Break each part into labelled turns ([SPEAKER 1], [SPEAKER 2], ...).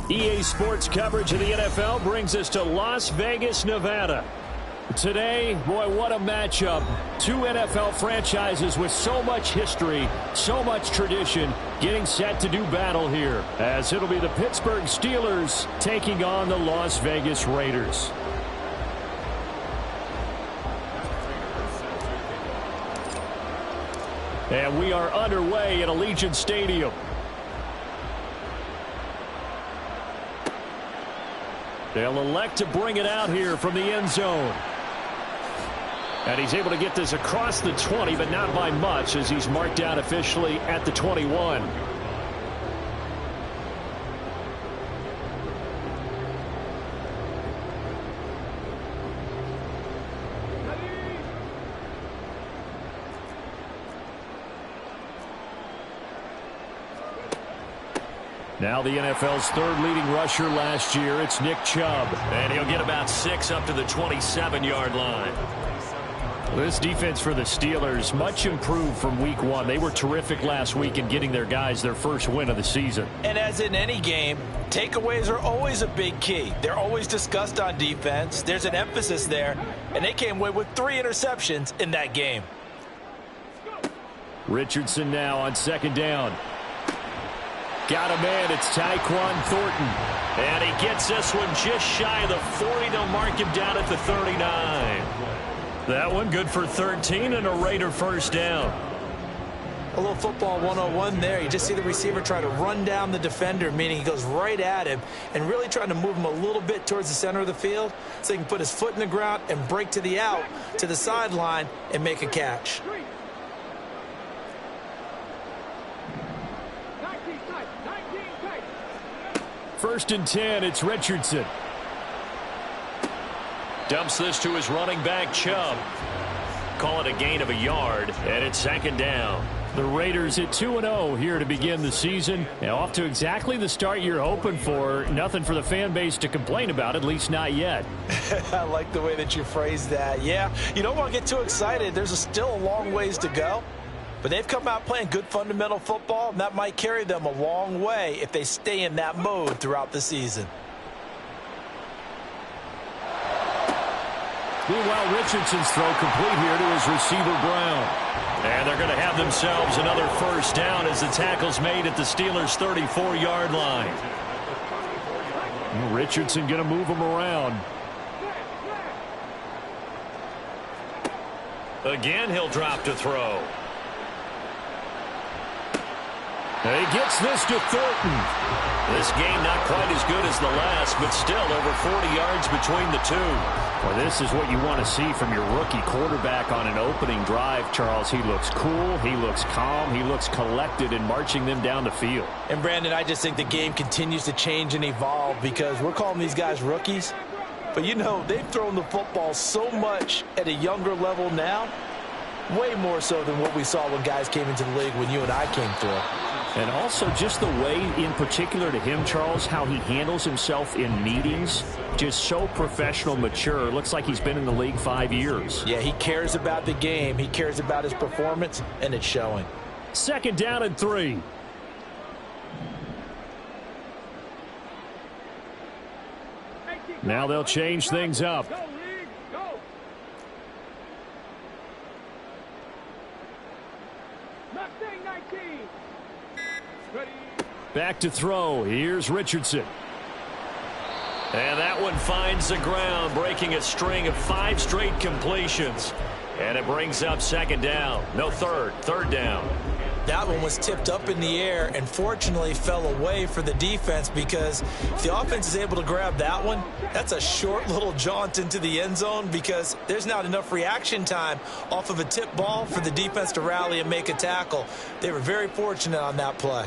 [SPEAKER 1] EA Sports coverage of the NFL brings us to Las Vegas, Nevada. Today, boy, what a matchup. Two NFL franchises with so much history, so much tradition, getting set to do battle here, as it'll be the Pittsburgh Steelers taking on the Las Vegas Raiders. And we are underway at Allegiant Stadium. They'll elect to bring it out here from the end zone. And he's able to get this across the 20, but not by much, as he's marked out officially at the 21. Now the NFL's third leading rusher last year, it's Nick Chubb. And he'll get about 6 up to the 27-yard line. This defense for the Steelers, much improved from week 1. They were terrific last week in getting their guys their first win of the season.
[SPEAKER 2] And as in any game, takeaways are always a big key. They're always discussed on defense. There's an emphasis there, and they came away with 3 interceptions in that game.
[SPEAKER 1] Richardson now on second down. Got a man, it's Tyquan Thornton. And he gets this one just shy of the 40. They'll mark him down at the 39. That one good for 13 and a Raider first down.
[SPEAKER 2] A little football 101 there. You just see the receiver try to run down the defender, meaning he goes right at him and really trying to move him a little bit towards the center of the field so he can put his foot in the ground and break to the out, to the sideline, and make a catch.
[SPEAKER 1] First and 10, it's Richardson. Dumps this to his running back, Chubb. Call it a gain of a yard, and it's second down. The Raiders at 2-0 here to begin the season. Now off to exactly the start you're hoping for. Nothing for the fan base to complain about, at least not yet.
[SPEAKER 2] I like the way that you phrased that. Yeah, you don't want to get too excited. There's still a long ways to go. But they've come out playing good fundamental football, and that might carry them a long way if they stay in that mode throughout the season.
[SPEAKER 1] Meanwhile, Richardson's throw complete here to his receiver, Brown. And they're going to have themselves another first down as the tackle's made at the Steelers' 34-yard line. Richardson going to move him around. Again, he'll drop to throw. He gets this to Thornton. This game not quite as good as the last, but still over 40 yards between the two. Well, this is what you want to see from your rookie quarterback on an opening drive, Charles. He looks cool, he looks calm, he looks collected in marching them down the field.
[SPEAKER 2] And, Brandon, I just think the game continues to change and evolve because we're calling these guys rookies. But, you know, they've thrown the football so much at a younger level now, way more so than what we saw when guys came into the league when you and I came through.
[SPEAKER 1] And also just the way, in particular to him, Charles, how he handles himself in meetings, just so professional, mature. Looks like he's been in the league 5 years.
[SPEAKER 2] Yeah, he cares about the game. He cares about his performance, and it's showing.
[SPEAKER 1] Second down and 3. Now they'll change things up. Back to throw. Here's Richardson. And that one finds the ground, breaking a string of 5 straight completions. And it brings up second down. No, third down.
[SPEAKER 2] That one was tipped up in the air and fortunately fell away for the defense because if the offense is able to grab that one, that's a short little jaunt into the end zone because there's not enough reaction time off of a tip ball for the defense to rally and make a tackle. They were very fortunate on that play.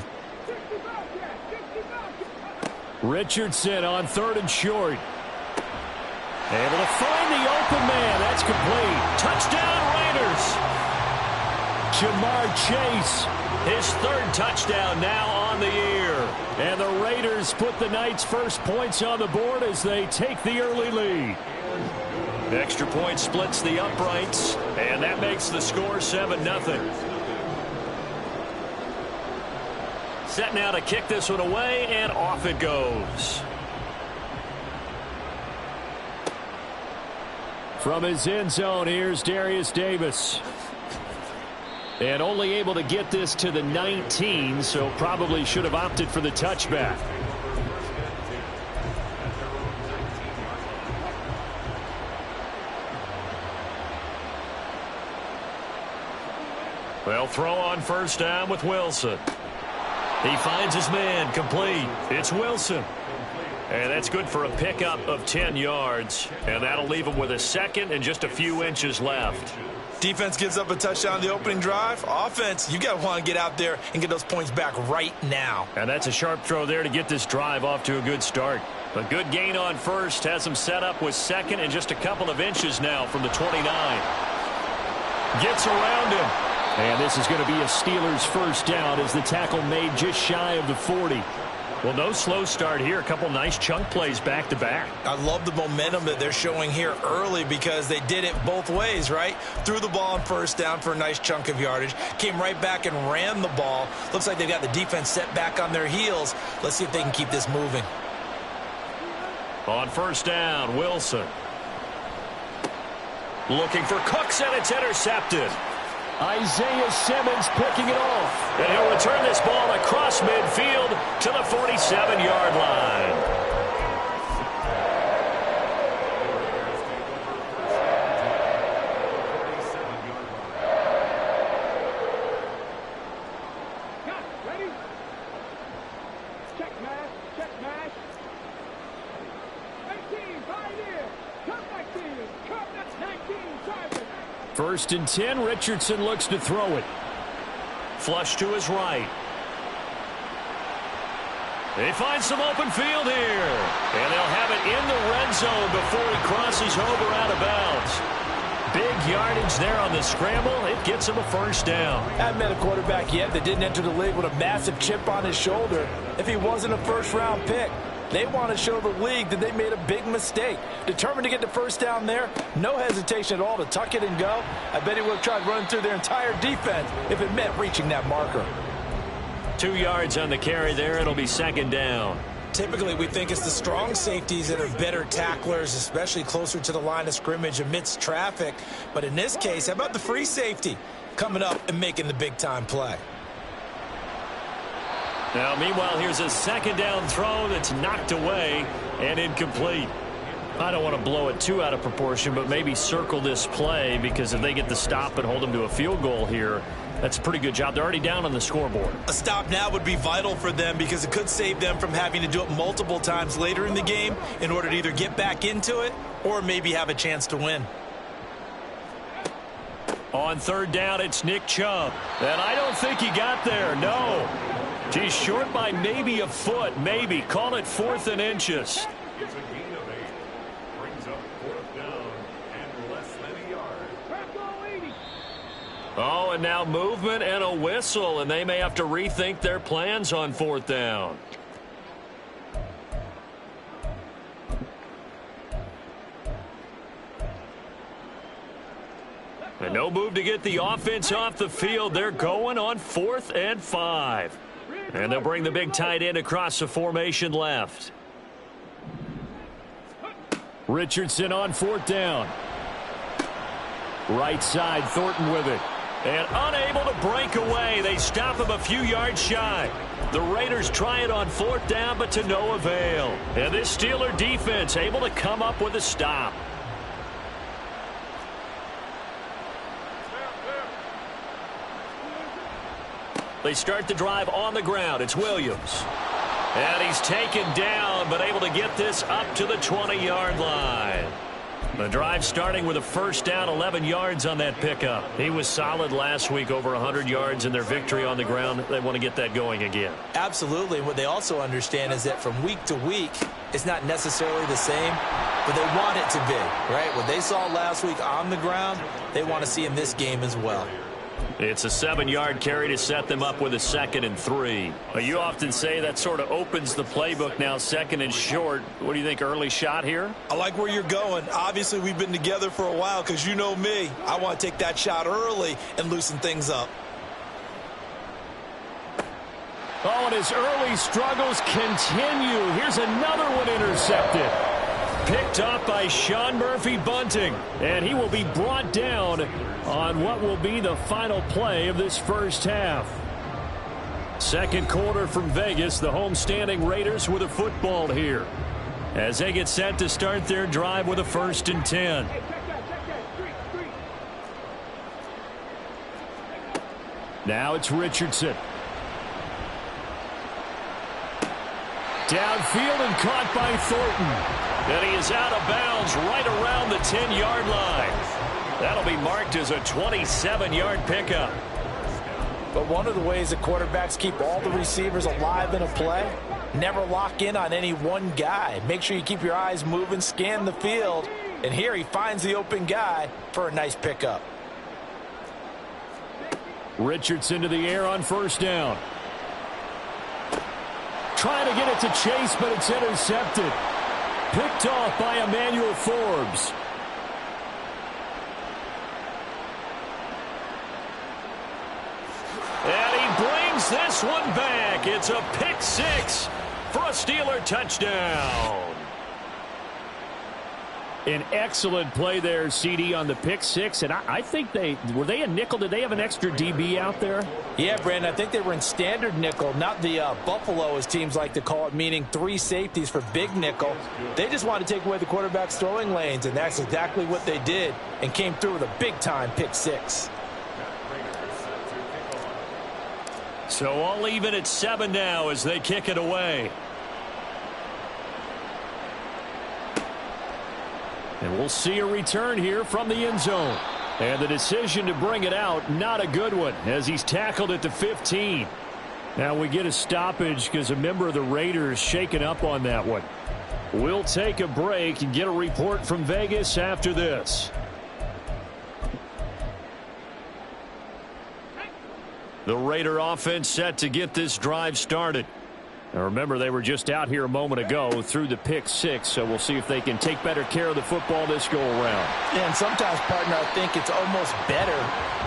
[SPEAKER 1] Richardson on 3rd and short. Able to find the open man. That's complete. Touchdown, Raiders. Jamar Chase, his 3rd touchdown now on the year. And the Raiders put the night's first points on the board as they take the early lead. Extra point splits the uprights, and that makes the score 7-0. set now to kick this one away, and off it goes. From his end zone, here's Darius Davis. And only able to get this to the 19, so probably should have opted for the touchback. They'll throw on first down with Wilson. He finds his man, complete. It's Wilson. And that's good for a pickup of 10 yards. And that'll leave him with a second and just a few inches left.
[SPEAKER 2] Defense gives up a touchdown the opening drive. Offense, you got to want to get out there and get those points back right now.
[SPEAKER 1] And that's a sharp throw there to get this drive off to a good start. A good gain on first has him set up with second and just a couple of inches now from the 29. Gets around him. And this is going to be a Steelers first down as the tackle made just shy of the 40. Well, no slow start here. A couple nice chunk plays back-to-back.
[SPEAKER 2] I love the momentum that they're showing here early because they did it both ways, right? Threw the ball on first down for a nice chunk of yardage. Came right back and ran the ball. Looks like they've got the defense set back on their heels. Let's see if they can keep this moving.
[SPEAKER 1] On first down, Wilson. Looking for Cooks, and it's intercepted. Isaiah Simmons picking it off. And he'll return this ball across midfield to the 47-yard line. First and 10, Richardson looks to throw it. Flush to his right. They find some open field here. And they'll have it in the red zone before he crosses over out of bounds. Big yardage there on the scramble. It gets him a first down.
[SPEAKER 2] Haven't met a quarterback yet that didn't enter the league with a massive chip on his shoulder if he wasn't a first-round pick. They want to show the league that they made a big mistake. Determined to get the first down there. No hesitation at all to tuck it and go. I bet he would have tried running through their entire defense if it meant reaching that marker.
[SPEAKER 1] 2 yards on the carry there. It'll be second down.
[SPEAKER 2] Typically, we think it's the strong safeties that are better tacklers, especially closer to the line of scrimmage amidst traffic. But in this case, how about the free safety coming up and making the big-time play?
[SPEAKER 1] Now, meanwhile, here's a second down throw that's knocked away and incomplete. I don't want to blow it too out of proportion, but maybe circle this play because if they get the stop and hold them to a field goal here, that's a pretty good job. They're already down on the scoreboard.
[SPEAKER 2] A stop now would be vital for them because it could save them from having to do it multiple times later in the game in order to either get back into it or maybe have a chance to win.
[SPEAKER 1] On third down, it's Nick Chubb. And I don't think he got there, no. He's short by maybe a foot, maybe. Call it 4th and inches.
[SPEAKER 3] It's a gain of 8. Brings up 4th down and less than a yard.
[SPEAKER 1] Oh, and now movement and a whistle, and they may have to rethink their plans on 4th down. And no move to get the offense off the field. They're going on 4th and 5. And they'll bring the big tight end across the formation left. Richardson on 4th down. Right side, Thornton with it. And unable to break away. They stop him a few yards shy. The Raiders try it on 4th down, but to no avail. And this Steeler defense able to come up with a stop. They start the drive on the ground. It's Williams. And he's taken down, but able to get this up to the 20-yard line. The drive starting with a first down, 11 yards on that pickup. He was solid last week, over 100 yards in their victory on the ground. They want to get that going again.
[SPEAKER 2] Absolutely. What they also understand is that from week to week, it's not necessarily the same, but they want it to be, right? What they saw last week on the ground, they want to see in this game as well.
[SPEAKER 1] It's a 7-yard carry to set them up with a 2nd and 3. You often say that sort of opens the playbook now, 2nd and short. What do you think, early shot here?
[SPEAKER 2] I like where you're going. Obviously, we've been together for a while because you know me. I want to take that shot early and loosen things up.
[SPEAKER 1] Oh, and his early struggles continue. Here's another one intercepted. Picked off by Sean Murphy-Bunting. And he will be brought down on what will be the final play of this first half. Second quarter from Vegas. The homestanding Raiders with a football here, as they get set to start their drive with a 1st and 10. Now it's Richardson. Downfield and caught by Thornton. And he is out of bounds right around the 10-yard line. That'll be marked as a 27-yard pickup.
[SPEAKER 2] But one of the ways that quarterbacks keep all the receivers alive in a play, never lock in on any one guy. Make sure you keep your eyes moving, scan the field. And here he finds the open guy for a nice pickup.
[SPEAKER 1] Richardson to the air on 1st down. Trying to get it to Chase, but it's intercepted. Picked off by Emmanuel Forbes. And he brings this one back. It's a pick 6 for a Steeler touchdown. An excellent play there, CD, on the pick 6. And I think were they a nickel? Did they have an extra DB out there?
[SPEAKER 2] Yeah, Brandon, I think they were in standard nickel, not the Buffalo, as teams like to call it, meaning 3 safeties for big nickel. They just wanted to take away the quarterback's throwing lanes, and that's exactly what they did, and came through with a big-time pick 6.
[SPEAKER 1] So all even at 7 now as they kick it away. And we'll see a return here from the end zone. And the decision to bring it out, not a good one, as he's tackled at the 15. Now we get a stoppage because a member of the Raiders shaken up on that one. We'll take a break and get a report from Vegas after this. The Raider offense set to get this drive started. Now remember, they were just out here a moment ago through the pick 6, so we'll see if they can take better care of the football this go around.
[SPEAKER 2] Yeah, and sometimes, partner, I think it's almost better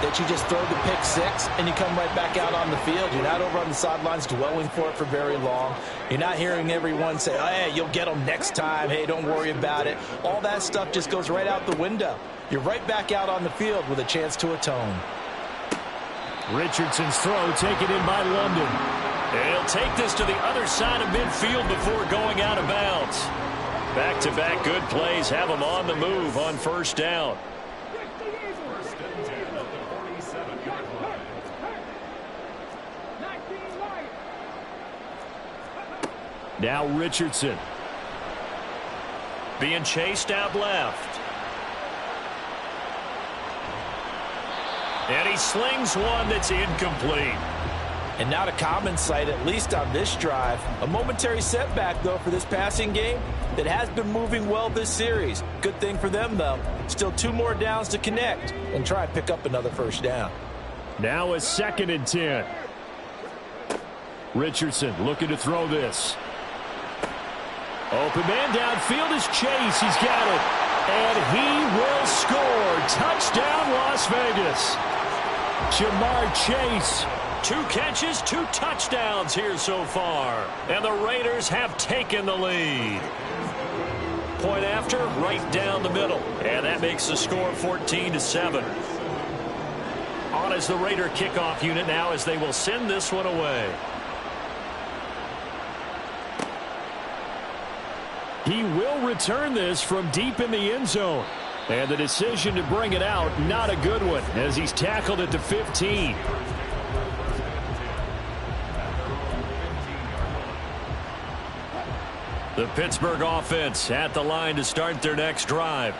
[SPEAKER 2] that you just throw the pick 6 and you come right back out on the field. You're not over on the sidelines dwelling for it for very long. You're not hearing everyone say, oh, hey, you'll get them next time. Hey, don't worry about it. All that stuff just goes right out the window. You're right back out on the field with a chance to atone.
[SPEAKER 1] Richardson's throw taken in by London. And he'll take this to the other side of midfield before going out of bounds. Back-to-back good plays have him on the move on 1st down. Now Richardson. Being chased out left. And he slings one that's incomplete.
[SPEAKER 2] And not a common sight, at least on this drive. A momentary setback, though, for this passing game that has been moving well this series. Good thing for them, though. Still 2 more downs to connect and try and pick up another 1st down.
[SPEAKER 1] Now a 2nd and 10. Richardson looking to throw this. Open man downfield is Chase. He's got it. And he will score. Touchdown, Las Vegas. Ja'Marr Chase. 2 catches, 2 touchdowns here so far. And the Raiders have taken the lead. Point after, right down the middle. And that makes the score 14-7. On as the Raider kickoff unit now as they will send this one away. He will return this from deep in the end zone. And the decision to bring it out, not a good one, as he's tackled at the 15. The Pittsburgh offense at the line to start their next drive.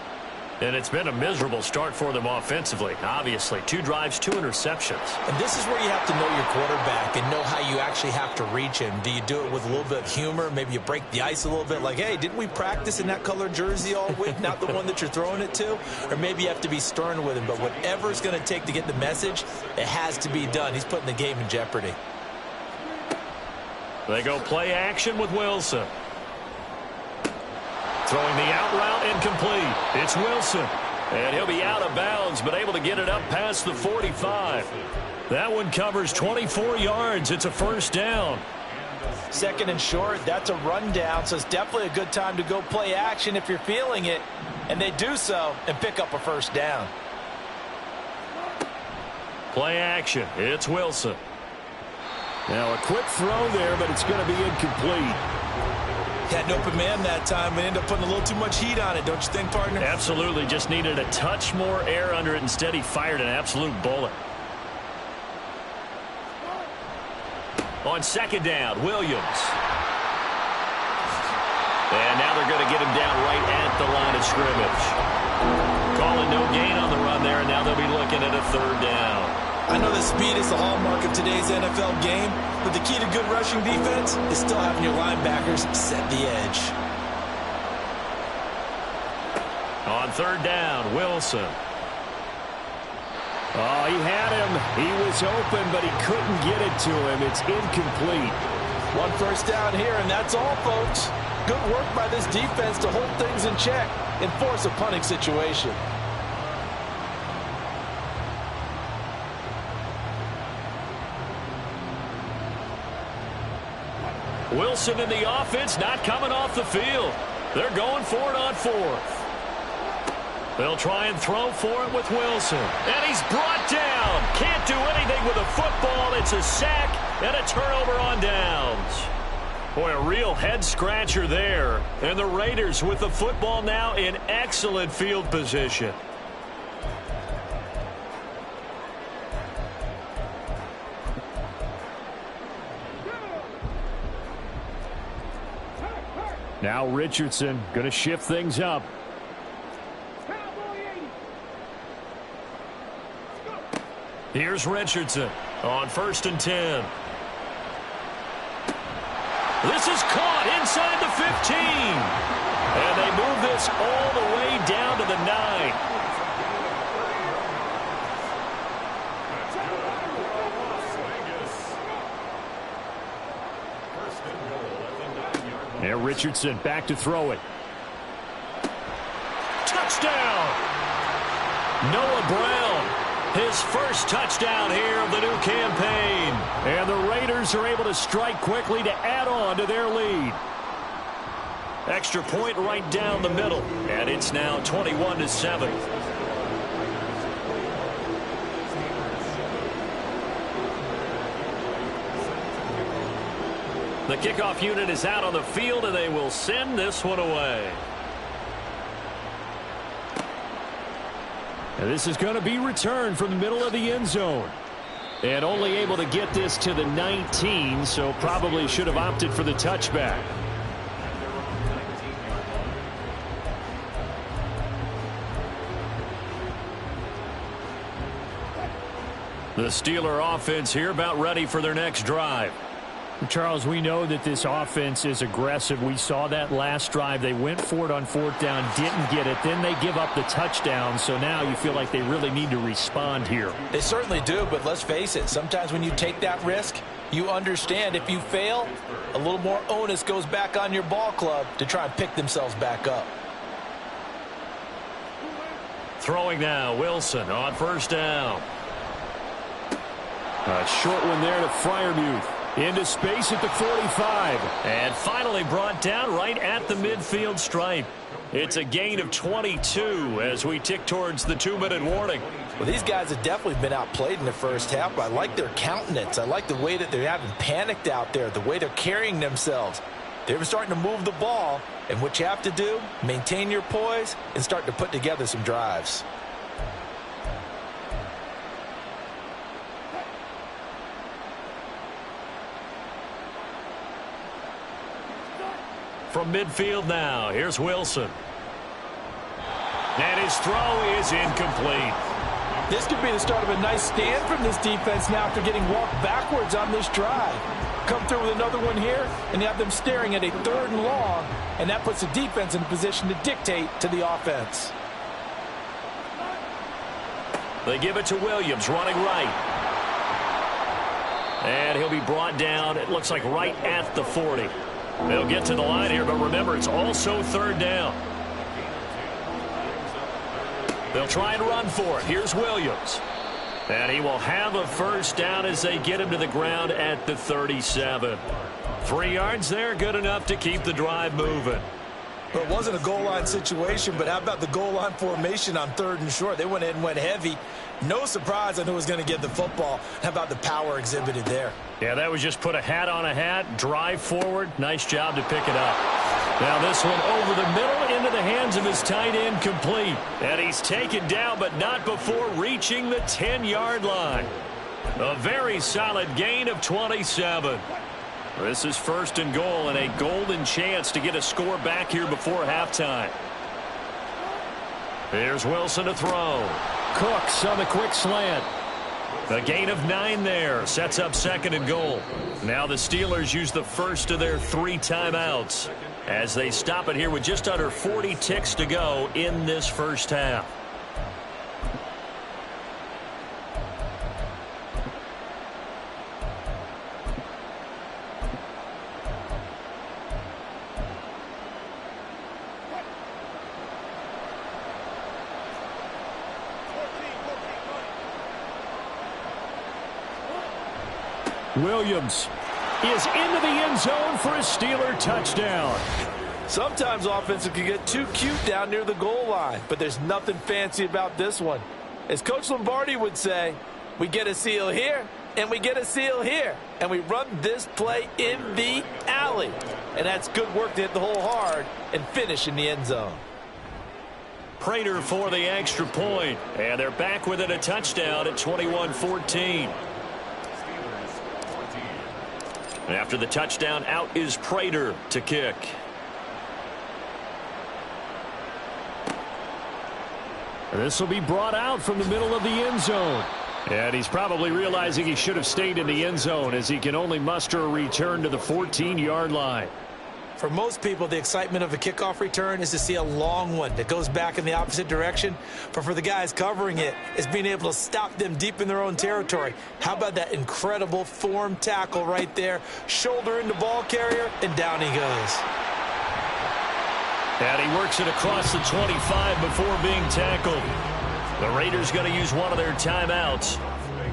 [SPEAKER 1] And it's been a miserable start for them offensively. Obviously, 2 drives, 2 interceptions.
[SPEAKER 2] And this is where you have to know your quarterback and know how you actually have to reach him. Do you do it with a little bit of humor? Maybe you break the ice a little bit like, hey, didn't we practice in that color jersey all week? Not the one that you're throwing it to? Or maybe you have to be stern with him. But whatever it's going to take to get the message, it has to be done. He's putting the game in jeopardy.
[SPEAKER 1] They go play action with Wilson. Throwing the out route incomplete. It's Wilson. And he'll be out of bounds, but able to get it up past the 45. That one covers 24 yards. It's a first down.
[SPEAKER 2] Second and short, that's a rundown, so it's definitely a good time to go play action if you're feeling it. And they do so and pick up a first down.
[SPEAKER 1] Play action. It's Wilson. Now a quick throw there, but it's going to be incomplete.
[SPEAKER 2] Had an open man that time and ended up putting a little too much heat on it, don't you think, partner?
[SPEAKER 1] Absolutely. Just needed a touch more air under it. Instead, he fired an absolute bullet. On second down, Williams. And now they're going to get him down right at the line of scrimmage. Calling no gain on the run there, and now they'll be looking at a third down.
[SPEAKER 2] I know that speed is the hallmark of today's NFL game, but the key to good rushing defense is still having your linebackers set the edge.
[SPEAKER 1] On third down, Wilson. Oh, he had him. He was open, but he couldn't get it to him. It's incomplete.
[SPEAKER 2] One first down here, and that's all, folks. Good work by this defense to hold things in check and force a punting situation.
[SPEAKER 1] Wilson in the offense not coming off the field. They're going for it on fourth. They'll try and throw for it with Wilson. And he's brought down. Can't do anything with a football. It's a sack and a turnover on downs. Boy, a real head-scratcher there. And the Raiders with the football now in excellent field position. Now Richardson going to shift things up. Here's Richardson on 1st and 10. This is caught inside the 15. And they move this all the way down to the 9. And Richardson back to throw it. Touchdown! Noah Brown. His first touchdown here of the new campaign. And the Raiders are able to strike quickly to add on to their lead. Extra point right down the middle. And it's now 21-7. The kickoff unit is out on the field, and they will send this one away. And this is going to be returned from the middle of the end zone. And only able to get this to the 19, so probably should have opted for the touchback. The Steeler offense here about ready for their next drive. Charles, we know that this offense is aggressive. We saw that last drive. They went for it on 4th down, didn't get it. Then they give up the touchdown. So now you feel like they really need to respond here.
[SPEAKER 2] They certainly do, but let's face it. Sometimes when you take that risk, you understand if you fail, a little more onus goes back on your ball club to try and pick themselves back up.
[SPEAKER 1] Throwing now, Wilson on 1st down. A short one there to Freiermuth. Into space at the 45. And finally brought down right at the midfield stripe. It's a gain of 22 as we tick towards the 2-minute warning.
[SPEAKER 2] Well, these guys have definitely been outplayed in the first half, but I like their countenance. I like the way that they haven't panicked out there, the way they're carrying themselves. They're starting to move the ball, and what you have to do, maintain your poise and start to put together some drives.
[SPEAKER 1] From midfield now, here's Wilson. And his throw is incomplete.
[SPEAKER 2] This could be the start of a nice stand from this defense now after getting walked backwards on this drive. Come through with another one here, and you have them staring at a 3rd and long, and that puts the defense in a position to dictate to the offense.
[SPEAKER 1] They give it to Williams, running right. And he'll be brought down, it looks like right at the 40. They'll get to the line here, but remember, it's also 3rd down. They'll try and run for it. Here's Williams. And he will have a first down as they get him to the ground at the 37. 3 yards there, good enough to keep the drive moving.
[SPEAKER 2] Well, it wasn't a goal line situation, but how about the goal line formation on 3rd and short? They went in and went heavy. No surprise on who was going to get the football. How about the power exhibited there?
[SPEAKER 1] Yeah, that was just put a hat on a hat, drive forward. Nice job to pick it up. Now this one over the middle into the hands of his tight end, complete. And he's taken down, but not before reaching the 10-yard line. A very solid gain of 27. This is 1st and goal and a golden chance to get a score back here before halftime. Here's Wilson to throw. Cooks on the quick slant. A gain of 9 there. Sets up 2nd and goal. Now the Steelers use the first of their 3 timeouts as they stop it here with just under 40 ticks to go in this first half. Williams is into the end zone for a Steeler touchdown.
[SPEAKER 2] Sometimes offenses can get too cute down near the goal line, but there's nothing fancy about this one. As Coach Lombardi would say, we get a seal here, and we get a seal here, and we run this play in the alley. And that's good work to hit the hole hard and finish in the end zone.
[SPEAKER 1] Prater for the extra point, and they're back within a touchdown at 21-14. After the touchdown, out is Prater to kick. This will be brought out from the middle of the end zone. And he's probably realizing he should have stayed in the end zone as he can only muster a return to the 14-yard line.
[SPEAKER 2] For most people, the excitement of a kickoff return is to see a long one that goes back in the opposite direction. But for the guys covering it, it's being able to stop them deep in their own territory. How about that incredible form tackle right there? Shoulder into ball carrier, and down he goes.
[SPEAKER 1] And he works it across the 25 before being tackled. The Raiders going to use one of their timeouts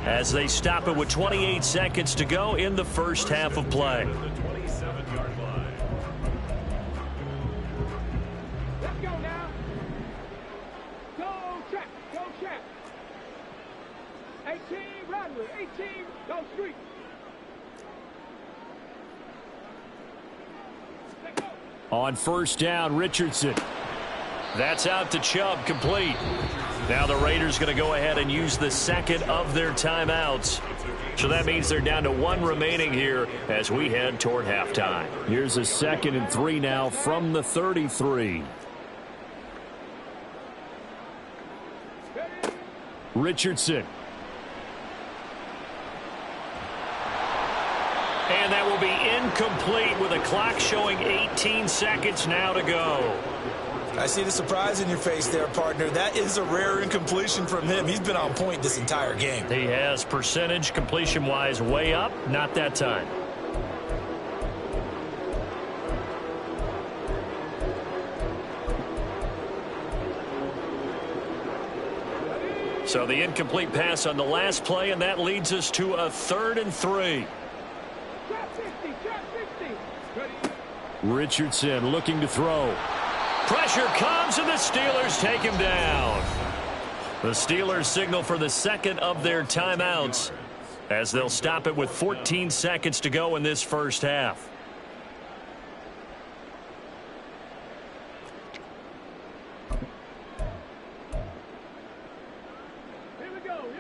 [SPEAKER 1] as they stop it with 28 seconds to go in the first half of play. On first down, Richardson. That's out to Chubb, complete. Now the Raiders going to go ahead and use the second of their timeouts. So that means they're down to 1 remaining here as we head toward halftime. Here's a 2nd and 3 now from the 33. Richardson. And that will be incomplete with a clock showing 18 seconds now to go.
[SPEAKER 2] I see the surprise in your face there, partner. That is a rare incompletion from him. He's been on point this entire game.
[SPEAKER 1] He has percentage completion-wise way up, not that time. So the incomplete pass on the last play, and that leads us to a 3rd and 3. Richardson looking to throw. Pressure comes, and the Steelers take him down. The Steelers signal for the second of their timeouts as they'll stop it with 14 seconds to go in this first half.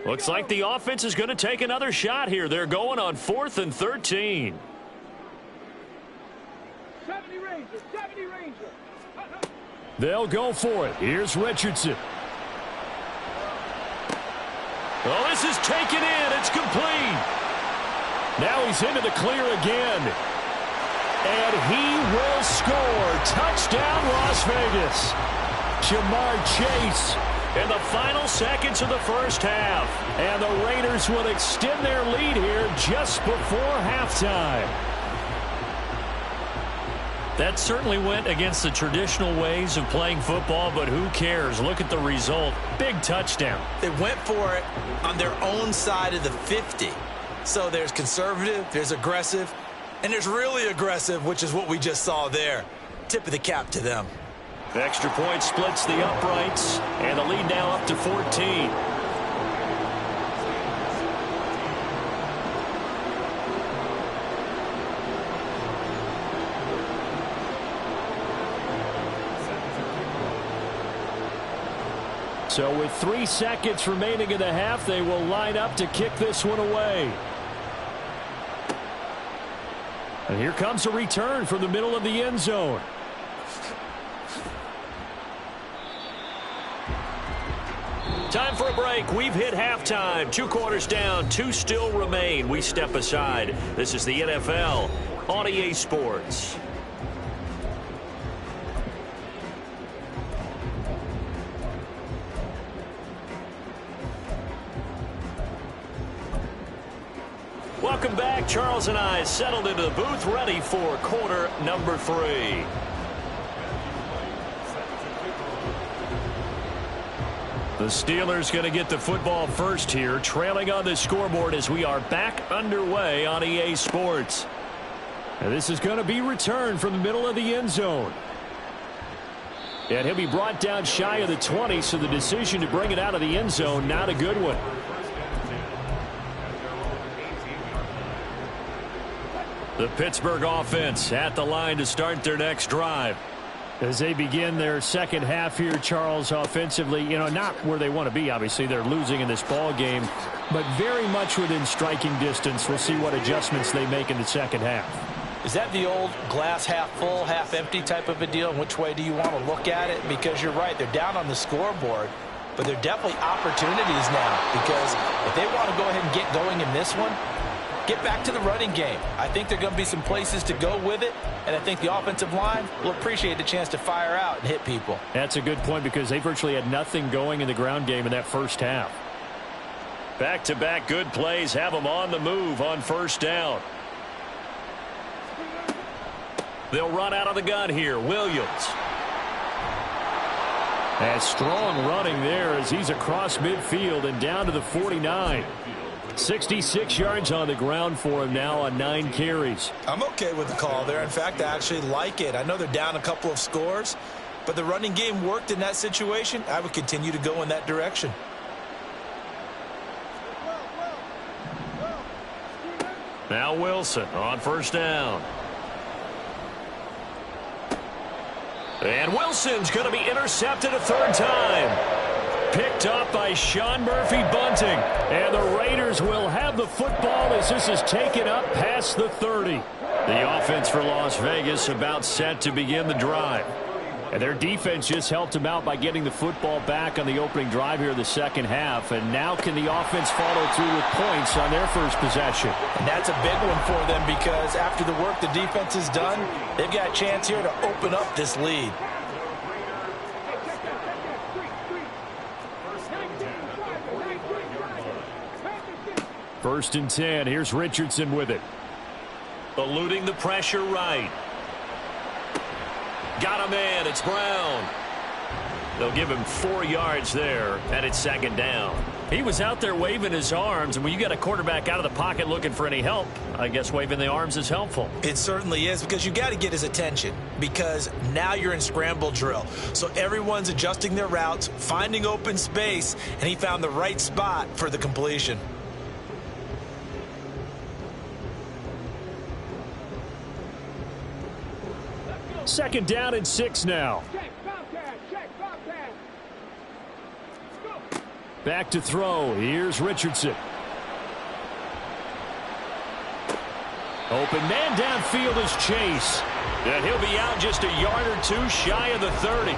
[SPEAKER 1] Looks like the offense is going to take another shot here. They're going on 4th and 13.
[SPEAKER 4] 70 Ranger.
[SPEAKER 1] They'll go for it. Here's Richardson. Oh, this is taken in. It's complete. Now he's into the clear again. And he will score. Touchdown, Las Vegas. Jamar Chase in the final seconds of the first half. And the Raiders will extend their lead here just before halftime. That certainly went against the traditional ways of playing football, but who cares? Look at the result. Big touchdown.
[SPEAKER 2] They went for it on their own side of the 50. So there's conservative, there's aggressive, and there's really aggressive, which is what we just saw there. Tip of the cap to them.
[SPEAKER 1] Extra point splits the uprights, and the lead now up to 14. So with 3 seconds remaining in the half, they will line up to kick this one away. And here comes a return from the middle of the end zone. Time for a break. We've hit halftime. 2 quarters down, 2 still remain. We step aside. This is the NFL on EA Sports. Welcome back. Charles and I settled into the booth, ready for quarter number 3. The Steelers going to get the football first here, trailing on the scoreboard as we are back underway on EA Sports. And this is going to be returned from the middle of the end zone. And he'll be brought down shy of the 20, so the decision to bring it out of the end zone, not a good one. The Pittsburgh offense at the line to start their next drive. As they begin their second half here, Charles, offensively, not where they want to be, obviously. They're losing in this ball game, but very much within striking distance. We'll see what adjustments they make in the second half.
[SPEAKER 2] Is that the old glass half full, half empty type of a deal? And which way do you want to look at it? Because you're right, they're down on the scoreboard, but they're definitely opportunities now. Because if they want to go ahead and get going in this one, get back to the running game. I think there are going to be some places to go with it, and I think the offensive line will appreciate the chance to fire out and hit people.
[SPEAKER 1] That's a good point because they virtually had nothing going in the ground game in that first half. Back-to-back good plays have them on the move on first down. They'll run out of the gun here. Williams. And strong running there as he's across midfield and down to the 49. 66 yards on the ground for him now on 9 carries.
[SPEAKER 2] I'm okay with the call there. In fact, I actually like it. I know they're down a couple of scores, but the running game worked in that situation. I would continue to go in that direction.
[SPEAKER 1] Now Wilson on first down. And Wilson's going to be intercepted a 3rd time. Picked up by Sean Murphy-Bunting. And the Raiders will have the football as this is taken up past the 30. The offense for Las Vegas about set to begin the drive. And their defense just helped them out by getting the football back on the opening drive here in the second half. And now can the offense follow through with points on their first possession?
[SPEAKER 2] And that's a big one for them because after the work the defense has done, they've got a chance here to open up this lead.
[SPEAKER 1] First and 10. Here's Richardson with it. Eluding the pressure right. Got a man. It's Brown. They'll give him 4 yards there, and it's 2nd down. He was out there waving his arms, and when you got a quarterback out of the pocket looking for any help, I guess waving the arms is helpful.
[SPEAKER 2] It certainly is because you got to get his attention because now you're in scramble drill. So everyone's adjusting their routes, finding open space, and he found the right spot for the completion.
[SPEAKER 1] Second down and 6 now. Back to throw. Here's Richardson. Open man downfield is Chase. And he'll be out just a yard or 2 shy of the 30.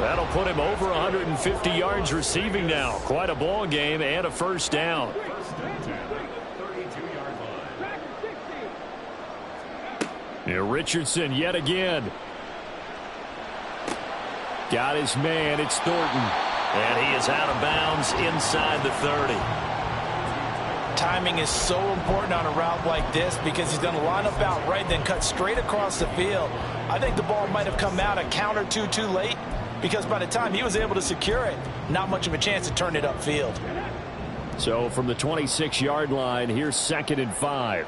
[SPEAKER 1] That'll put him over 150 yards receiving now. Quite a ball game and a first down. Here Richardson yet again. Got his man. It's Thornton. And he is out of bounds inside the 30.
[SPEAKER 2] Timing is so important on a route like this because he's going to line up out right, then cut straight across the field. I think the ball might have come out a count or two too late because by the time he was able to secure it, not much of a chance to turn it upfield.
[SPEAKER 1] So from the 26-yard line, here's 2nd and 5.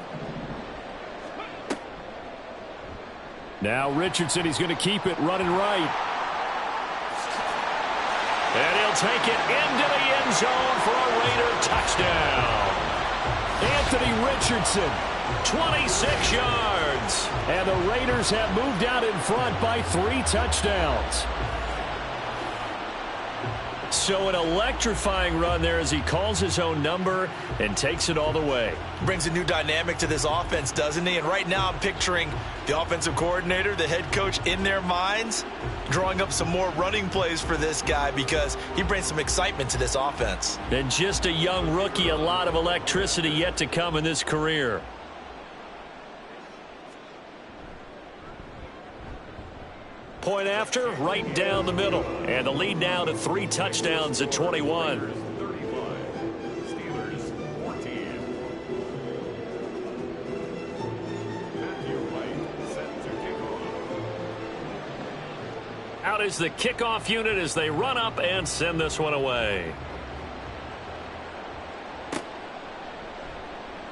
[SPEAKER 1] Now Richardson, he's going to keep it running right. And he'll take it into the end zone for a Raider touchdown. Anthony Richardson, 26 yards. And the Raiders have moved out in front by 3 touchdowns. So an electrifying run there as he calls his own number and takes it all the way.
[SPEAKER 2] Brings a new dynamic to this offense, doesn't he? And right now I'm picturing the offensive coordinator, the head coach in their minds, drawing up some more running plays for this guy because he brings some excitement to this offense.
[SPEAKER 1] And just a young rookie, a lot of electricity yet to come in this career. Point after, right down the middle. And the lead now to 3 touchdowns at 21.
[SPEAKER 3] Steelers 14. Matthew White set to kick off.
[SPEAKER 1] Out is the kickoff unit as they run up and send this one away.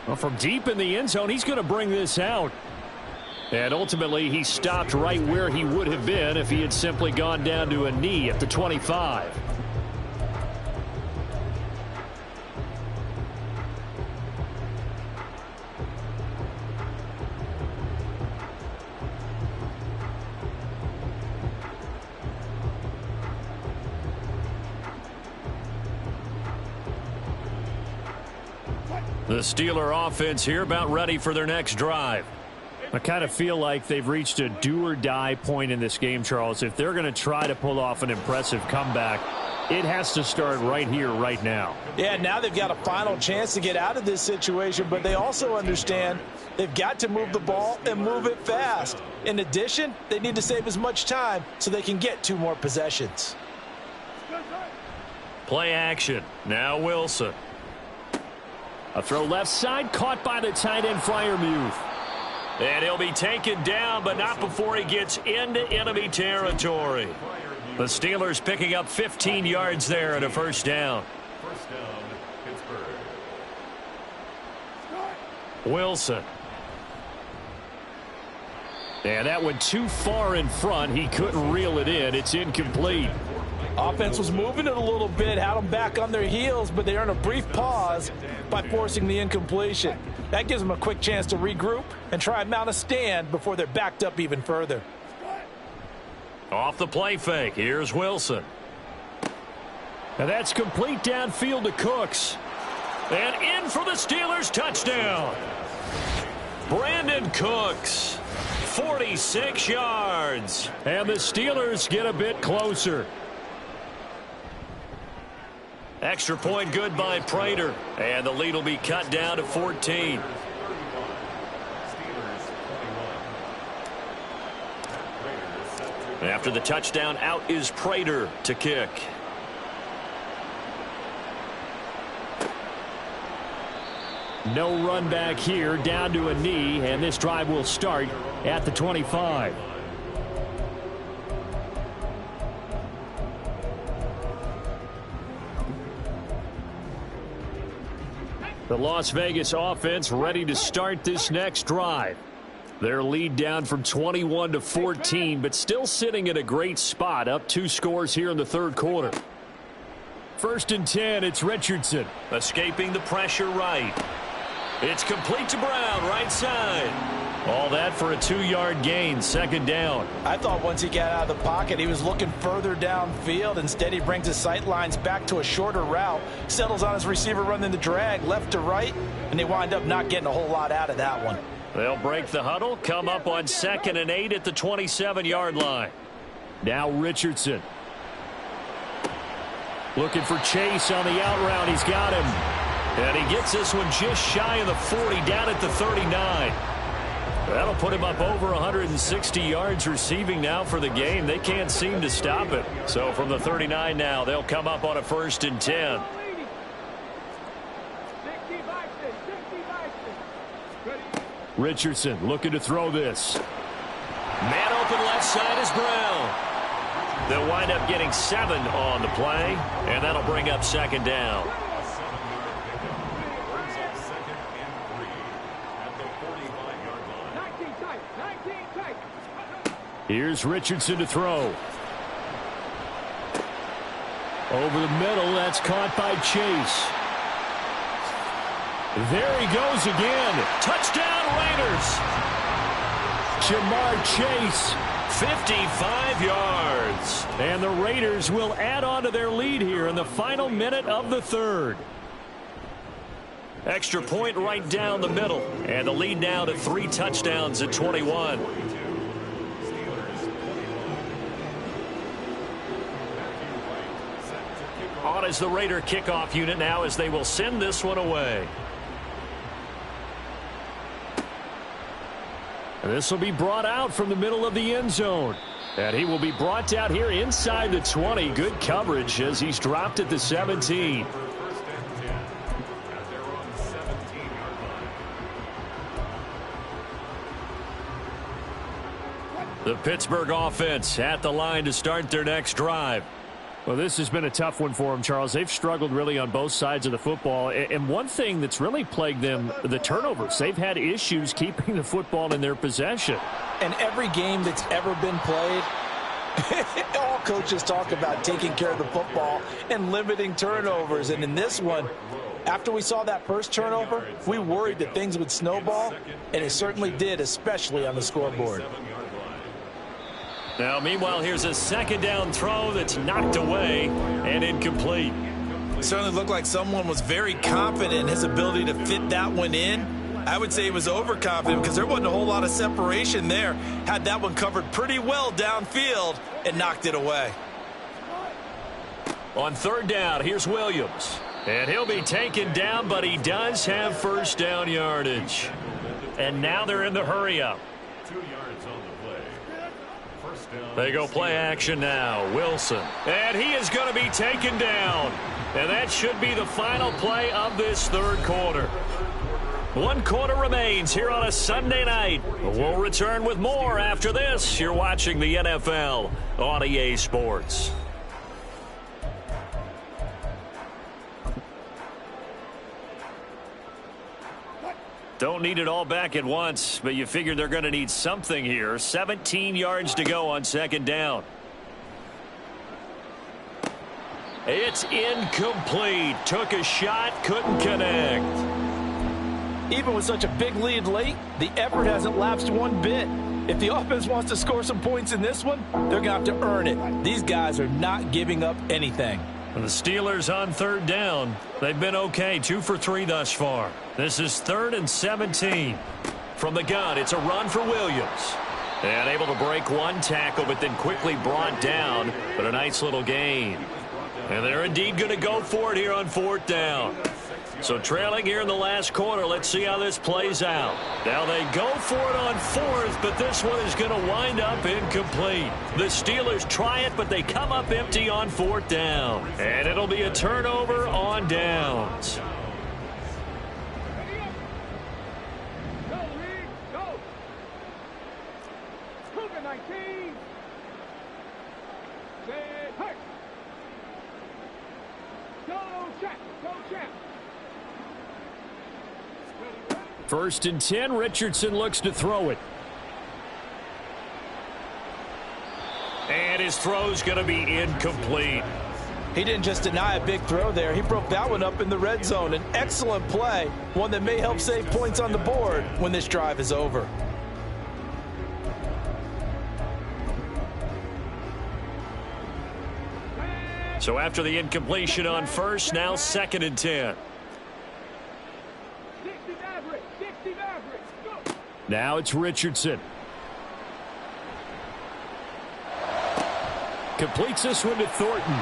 [SPEAKER 1] Well, from deep in the end zone, he's going to bring this out. And ultimately, he stopped right where he would have been if he had simply gone down to a knee at the 25. The Steeler offense here about ready for their next drive. I kind of feel like they've reached a do-or-die point in this game, Charles. If they're going to try to pull off an impressive comeback, it has to start right here, right now.
[SPEAKER 2] Yeah, now they've got a final chance to get out of this situation, but they also understand they've got to move the ball and move it fast. In addition, they need to save as much time so they can get 2 more possessions.
[SPEAKER 1] Play action. Now Wilson. A throw left side, caught by the tight end Freiermuth. And he'll be taken down, but not before he gets into enemy territory. The Steelers picking up 15 yards there and a first down.
[SPEAKER 3] First down, Pittsburgh.
[SPEAKER 1] Wilson. And that went too far in front. He couldn't reel it in. It's incomplete.
[SPEAKER 2] Offense was moving it a little bit, had them back on their heels, but they earned a brief pause by forcing the incompletion. That gives them a quick chance to regroup and try and mount a stand before they're backed up even further.
[SPEAKER 1] Off the play fake, here's Wilson. And that's complete downfield to Cooks. And in for the Steelers touchdown. Brandon Cooks, 46 yards. And the Steelers get a bit closer. Extra point good by Prater. And the lead will be cut down to 14. After the touchdown, out is Prater to kick. No run back here, down to a knee, and this drive will start at the 25. The Las Vegas offense ready to start this next drive. Their lead down from 21 to 14, but still sitting in a great spot, up 2 scores here in the third quarter. 1st and 10, it's Richardson. Escaping the pressure right. It's complete to Brown, right side. All that for a 2-yard gain, 2nd down.
[SPEAKER 2] I thought once he got out of the pocket, he was looking further downfield. Instead, he brings his sight lines back to a shorter route, settles on his receiver running the drag left to right, and they wind up not getting a whole lot out of that one.
[SPEAKER 1] They'll break the huddle, come up on 2nd and 8 at the 27-yard line. Now Richardson. Looking for Chase on the out route. He's got him. And he gets this one just shy of the 40, down at the 39. That'll put him up over 160 yards receiving now for the game. They can't seem to stop it. So from the 39 now, they'll come up on a 1st and 10. Richardson looking to throw this. Man open left side is Brown. They'll wind up getting 7 on the play, and that'll bring up second down. Here's Richardson to throw. Over the middle, that's caught by Chase. There he goes again. Touchdown Raiders. Jamar Chase, 55 yards. And the Raiders will add on to their lead here in the final minute of the third. Extra point right down the middle. And the lead now to 3 touchdowns at 21. On as the Raider kickoff unit now as they will send this one away. And this will be brought out from the middle of the end zone. And he will be brought down here inside the 20. Good coverage as he's dropped at the 17. The Pittsburgh offense at the line to start their next drive. Well, this has been a tough one for them, Charles. They've struggled really on both sides of the football. And one thing that's really plagued them, the turnovers. They've had issues keeping the football in their possession.
[SPEAKER 2] And every game that's ever been played, all coaches talk about taking care of the football and limiting turnovers. And in this one, after we saw that first turnover, we worried that things would snowball, and it certainly did, especially on the scoreboard.
[SPEAKER 1] Now, meanwhile, here's a second down throw that's knocked away and incomplete.
[SPEAKER 2] It certainly looked like someone was very confident in his ability to fit that one in. I would say he was overconfident because there wasn't a whole lot of separation there. Had that one covered pretty well downfield and knocked it away.
[SPEAKER 1] On third down, here's Williams. And he'll be taken down, but he does have first down yardage. And now they're in the hurry-up.
[SPEAKER 3] 2 yards on the play. First down.
[SPEAKER 1] They go play action now. Wilson. And he is going to be taken down. And that should be the final play of this third quarter. 1 quarter remains here on a Sunday night. We'll return with more after this. You're watching the NFL on EA Sports. Don't need it all back at once, but you figure they're going to need something here. 17 yards to go on second down. It's incomplete. Took a shot, couldn't connect.
[SPEAKER 2] Even with such a big lead late, the effort hasn't lapsed one bit. If the offense wants to score some points in this one, they're going to have to earn it. These guys are not giving up anything.
[SPEAKER 1] The Steelers on third down. They've been okay, 2 for 3 thus far. This is 3rd and 17. From the gun, it's a run for Williams. And able to break one tackle, but then quickly brought down. But a nice little gain. And they're indeed going to go for it here on 4th down. So trailing here in the last quarter, let's see how this plays out. Now they go for it on 4th, but this one is going to wind up incomplete. The Steelers try it, but they come up empty on 4th down. And it'll be a turnover on downs.
[SPEAKER 4] Go, Reed, go. Cougar 19. Say, hey. Go, check. Go, check.
[SPEAKER 1] 1st and 10, Richardson looks to throw it. And his throw's going to be incomplete.
[SPEAKER 2] He didn't just deny a big throw there. He broke that one up in the red zone. An excellent play, one that may help save points on the board when this drive is over.
[SPEAKER 1] So after the incompletion on 1st, now 2nd and 10.
[SPEAKER 4] 60 Maverick, 60 Maverick, go.
[SPEAKER 1] Now it's Richardson. Completes this one to Thornton.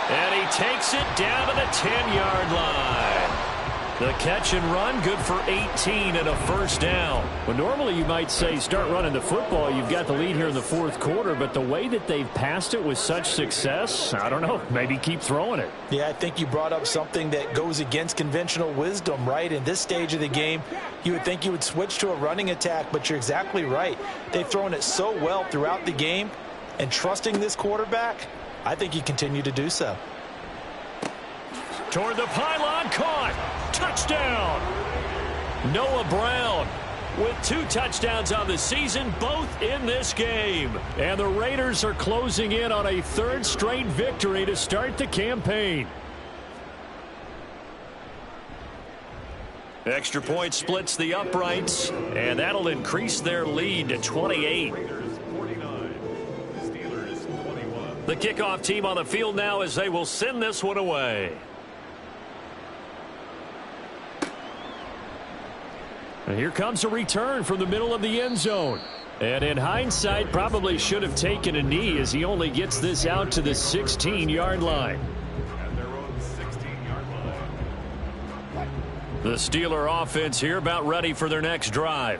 [SPEAKER 1] And he takes it down to the 10-yard line. The catch and run, good for 18 and a first down. Well, normally you might say start running the football. You've got the lead here in the fourth quarter, but the way that they've passed it with such success, I don't know, maybe keep throwing it.
[SPEAKER 2] Yeah, I think you brought up something that goes against conventional wisdom, right? In this stage of the game, you would think you would switch to a running attack, but you're exactly right. They've thrown it so well throughout the game, and trusting this quarterback, I think you continue to do so.
[SPEAKER 1] Toward the pylon, caught. Touchdown. Noah Brown with 2 touchdowns on the season, both in this game. And the Raiders are closing in on a 3rd straight victory to start the campaign. Extra point splits the uprights, and that'll increase their lead to 28.
[SPEAKER 3] Raiders 49, Steelers 21.
[SPEAKER 1] The kickoff team on the field now as they will send this one away. And here comes a return from the middle of the end zone. And in hindsight, probably should have taken a knee as he only gets this out to the 16-yard line.
[SPEAKER 3] At their own 16-yard line.
[SPEAKER 1] The Steeler offense here about ready for their next drive.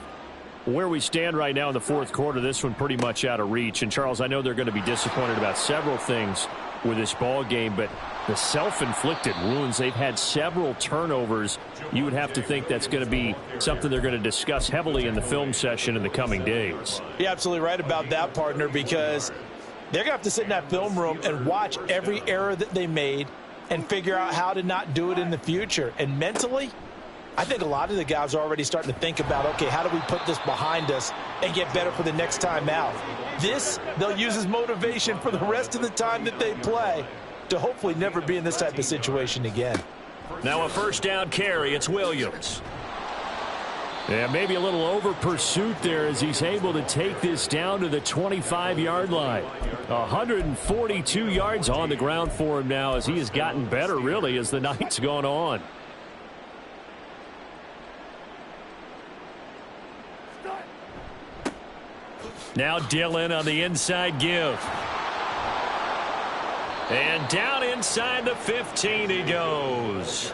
[SPEAKER 1] Where we stand right now in the fourth quarter, this one pretty much out of reach. And, Charles, I know they're going to be disappointed about several things with this ball game, but the self-inflicted wounds, they've had several turnovers. You would have to think that's going to be something they're going to discuss heavily in the film session in the coming days.
[SPEAKER 2] You're absolutely right about that, partner, because they're going to have to sit in that film room and watch every error that they made and figure out how to not do it in the future. And mentally, I think a lot of the guys are already starting to think about, okay, how do we put this behind us and get better for the next time out? This, they'll use as motivation for the rest of the time that they play to hopefully never be in this type of situation again.
[SPEAKER 1] Now a first down carry. It's Williams. Yeah, maybe a little over pursuit there as he's able to take this down to the 25-yard line. 142 yards on the ground for him now as he has gotten better, really, as the night's gone on. Now Dillon on the inside give. And down inside the 15 he goes.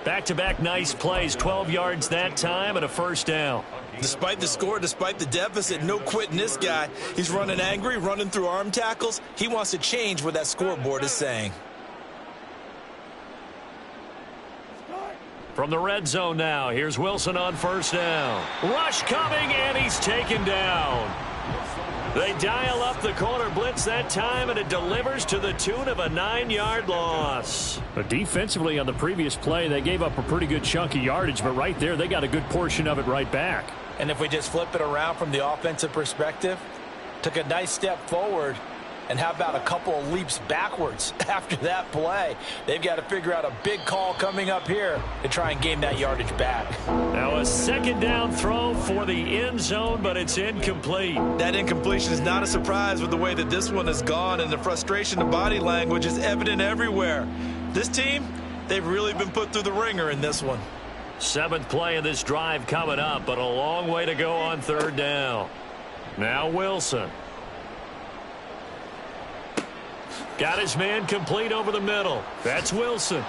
[SPEAKER 1] Back-to-back nice plays, 12 yards that time and a first down.
[SPEAKER 2] Despite the score, despite the deficit, no quitting this guy. He's running angry, running through arm tackles. He wants to change what that scoreboard is saying.
[SPEAKER 1] From the red zone now, here's Wilson on first down. Rush coming, and he's taken down. They dial up the corner blitz that time, and it delivers to the tune of a 9-yard loss. But defensively on the previous play, they gave up a pretty good chunk of yardage, but right there, they got a good portion of it right back.
[SPEAKER 2] And if we just flip it around from the offensive perspective, took a nice step forward, and how about a couple of leaps backwards after that play? They've got to figure out a big call coming up here to try and gain that yardage back.
[SPEAKER 1] Now a second down throw for the end zone, but it's incomplete.
[SPEAKER 2] That incompletion is not a surprise with the way that this one has gone, and the frustration of body language is evident everywhere. This team, they've really been put through the ringer in this one.
[SPEAKER 1] 7th play of this drive coming up, but a long way to go on third down. Now Wilson. Got his man complete over the middle. That's Wilson.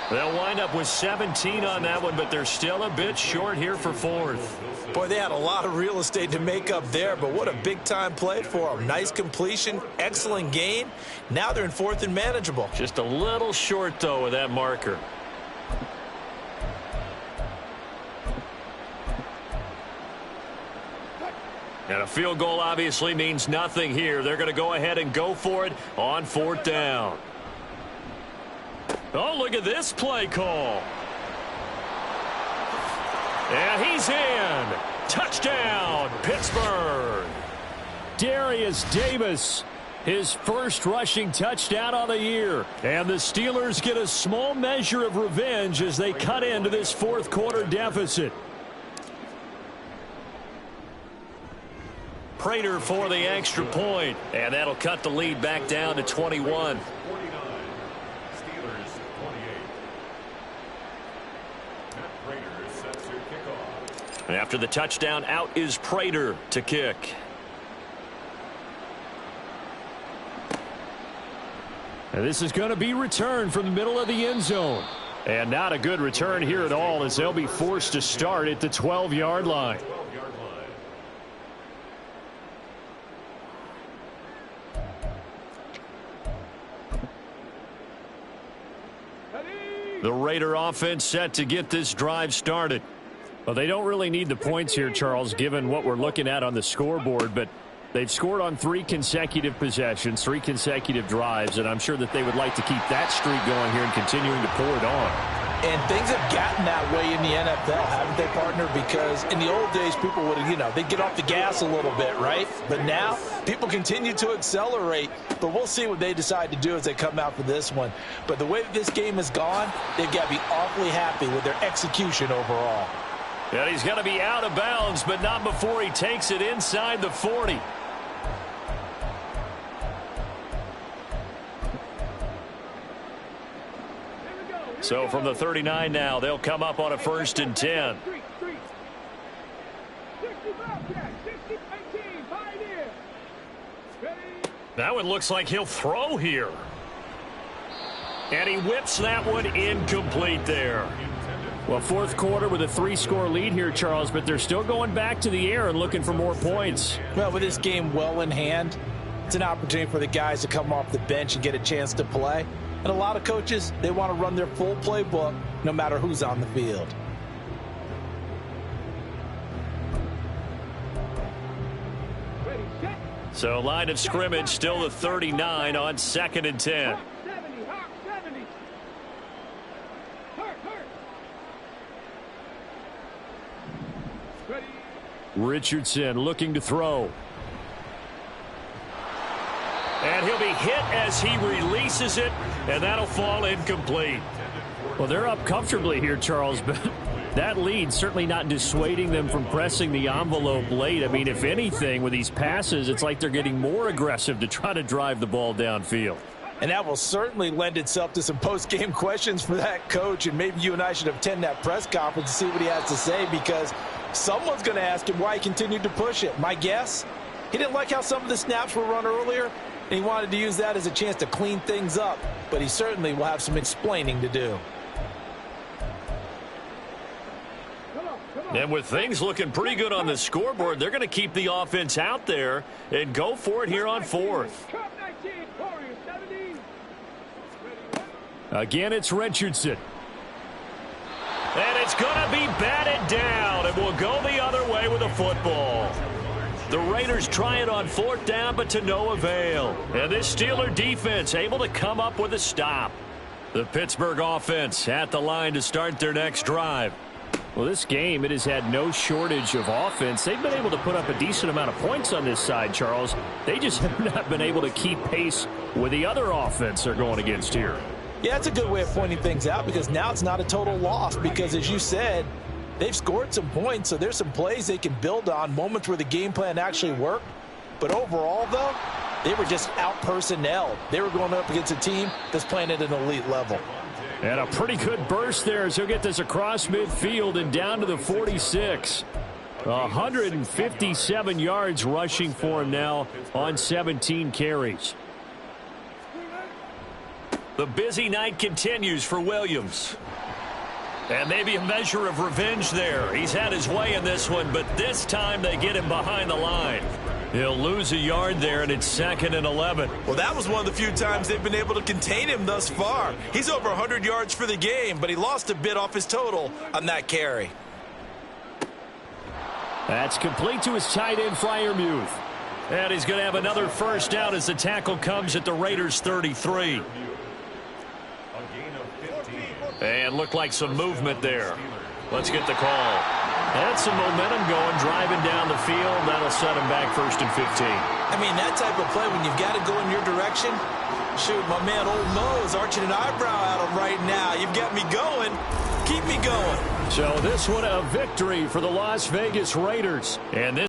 [SPEAKER 1] They'll wind up with 17 on that one, but they're still a bit short here for 4th.
[SPEAKER 2] Boy, they had a lot of real estate to make up there, but what a big-time play for them. Nice completion, excellent gain. Now they're in 4th and manageable.
[SPEAKER 1] Just a little short, though, with that marker. And a field goal obviously means nothing here. They're going to go ahead and go for it on 4th down. Oh, look at this play call. And he's in. Touchdown, Pittsburgh. Darius Davis, his first rushing touchdown on the year. And the Steelers get a small measure of revenge as they cut into this fourth quarter deficit. Prater for the extra point, and that'll cut the lead back down to 21.
[SPEAKER 3] 49, Steelers 28. Matt Prater sets to kickoff.
[SPEAKER 1] After the touchdown, out is Prater to kick. And this is going to be returned from the middle of the end zone. And not a good return here at all, as they'll be forced to start at the 12-yard line. The Raider offense set to get this drive started. Well, they don't really need the points here, Charles, given what we're looking at on the scoreboard, but they've scored on 3 consecutive possessions, 3 consecutive drives, and I'm sure that they would like to keep that streak going here and continuing to pour it on.
[SPEAKER 2] And things have gotten that way in the NFL, haven't they, partner? Because in the old days, people would, they'd get off the gas a little bit, right? But now, people continue to accelerate. But we'll see what they decide to do as they come out for this one. But the way that this game has gone, they've got to be awfully happy with their execution overall.
[SPEAKER 1] And he's going to be out of bounds, but not before he takes it inside the 40. So from the 39 now, they'll come up on a 1st and 10. That one looks like he'll throw here. And he whips that one incomplete there. Well, 4th quarter with a 3-score lead here, Charles, but they're still going back to the air and looking for more points.
[SPEAKER 2] Well, with this game well in hand, it's an opportunity for the guys to come off the bench and get a chance to play. And a lot of coaches, they want to run their full playbook no matter who's on the field.
[SPEAKER 1] So line of scrimmage still the 39 on 2nd and 10. Richardson looking to throw. And he'll be hit as he releases it, and that'll fall incomplete. Well, they're up comfortably here, Charles, but that lead certainly not dissuading them from pressing the envelope late. I mean, if anything, with these passes, it's like they're getting more aggressive to try to drive the ball downfield.
[SPEAKER 2] And that will certainly lend itself to some post-game questions for that coach, and maybe you and I should attend that press conference to see what he has to say, because someone's going to ask him why he continued to push it. My guess, he didn't like how some of the snaps were run earlier, and he wanted to use that as a chance to clean things up, but he certainly will have some explaining to do.
[SPEAKER 1] And with things looking pretty good on the scoreboard, they're going to keep the offense out there and go for it here on 4th. Again, it's Richardson. And it's going to be batted down, and we'll go the other way with the football. The Raiders try it on 4th down, but to no avail. And this Steeler defense able to come up with a stop. The Pittsburgh offense at the line to start their next drive. Well, this game, it has had no shortage of offense. They've been able to put up a decent amount of points on this side, Charles. They just have not been able to keep pace with the other offense they're going against here.
[SPEAKER 2] Yeah, that's a good way of pointing things out, because now it's not a total loss, because as you said, they've scored some points, so there's some plays they can build on, moments where the game plan actually worked. But overall, though, they were just out-personnelled. They were going up against a team that's playing at an elite level.
[SPEAKER 1] And a pretty good burst there as he'll get this across midfield and down to the 46. 157 yards rushing for him now on 17 carries. The busy night continues for Williams. And maybe a measure of revenge there. He's had his way in this one, but this time they get him behind the line. He'll lose a yard there, and it's 2nd and 11.
[SPEAKER 2] Well, that was one of the few times they've been able to contain him thus far. He's over 100 yards for the game, but he lost a bit off his total on that carry.
[SPEAKER 1] That's complete to his tight end, Freiermuth. And he's going to have another 1st down as the tackle comes at the Raiders' 33. And looked like some movement there. Let's get the call. That's some momentum going, driving down the field. That'll set him back 1st and 15.
[SPEAKER 2] I mean, that type of play, when you've got to go in your direction, shoot, my man Old Mo is arching an eyebrow at him right now. You've got me going. Keep me going.
[SPEAKER 1] So this one a victory for the Las Vegas Raiders. And this